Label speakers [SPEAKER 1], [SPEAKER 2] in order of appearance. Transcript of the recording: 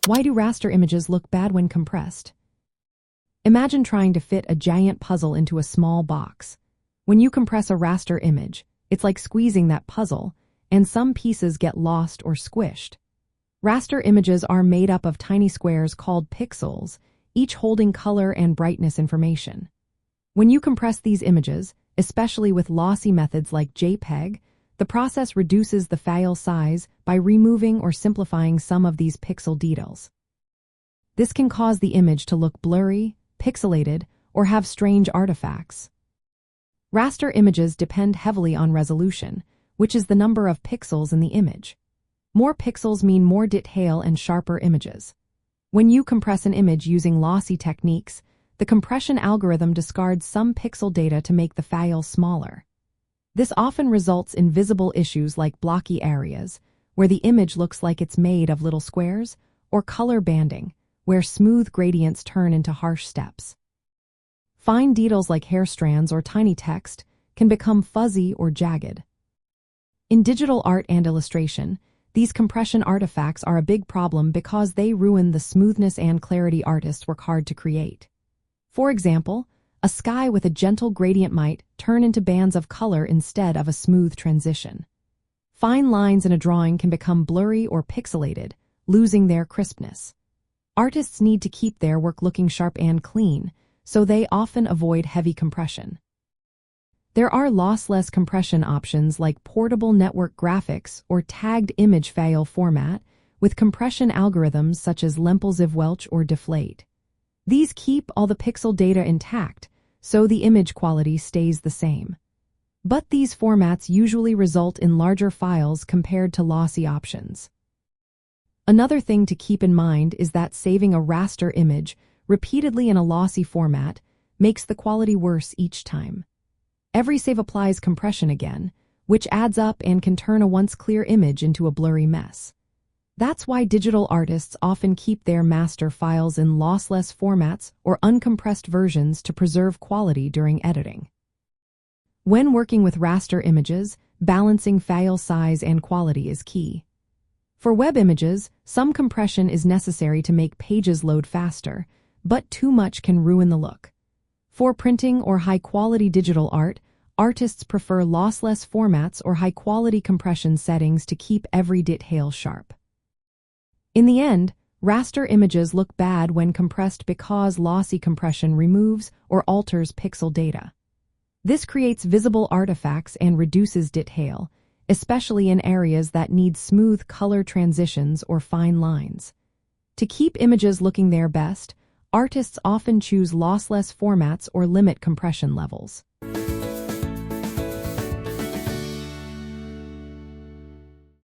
[SPEAKER 1] Why do raster images look bad when compressed? Imagine trying to fit a giant puzzle into a small box. When you compress a raster image, it's like squeezing that puzzle, and some pieces get lost or squished. Raster images are made up of tiny squares called pixels, each holding color and brightness information. When you compress these images, especially with lossy methods like JPEG, the process reduces the file size by removing or simplifying some of these pixel details. This can cause the image to look blurry, pixelated, or have strange artifacts. Raster images depend heavily on resolution, which is the number of pixels in the image. More pixels mean more detail and sharper images. When you compress an image using lossy techniques, the compression algorithm discards some pixel data to make the file smaller. This often results in visible issues like blocky areas, where the image looks like it's made of little squares, or color banding, where smooth gradients turn into harsh steps. Fine details like hair strands or tiny text can become fuzzy or jagged. In digital art and illustration, these compression artifacts are a big problem because they ruin the smoothness and clarity artists work hard to create. For example, a sky with a gentle gradient might turn into bands of color instead of a smooth transition. Fine lines in a drawing can become blurry or pixelated, losing their crispness. Artists need to keep their work looking sharp and clean, so they often avoid heavy compression. There are lossless compression options like portable network graphics or tagged image file format with compression algorithms such as Lempel-Ziv-Welch or Deflate. These keep all the pixel data intact, so the image quality stays the same. But these formats usually result in larger files compared to lossy options. Another thing to keep in mind is that saving a raster image repeatedly in a lossy format makes the quality worse each time. Every save applies compression again, which adds up and can turn a once clear image into a blurry mess. That's why digital artists often keep their master files in lossless formats or uncompressed versions to preserve quality during editing. When working with raster images, balancing file size and quality is key. For web images, some compression is necessary to make pages load faster, but too much can ruin the look. For printing or high-quality digital art, artists prefer lossless formats or high-quality compression settings to keep every detail sharp. In the end, raster images look bad when compressed because lossy compression removes or alters pixel data. This creates visible artifacts and reduces detail, especially in areas that need smooth color transitions or fine lines. To keep images looking their best, artists often choose lossless formats or limit compression levels.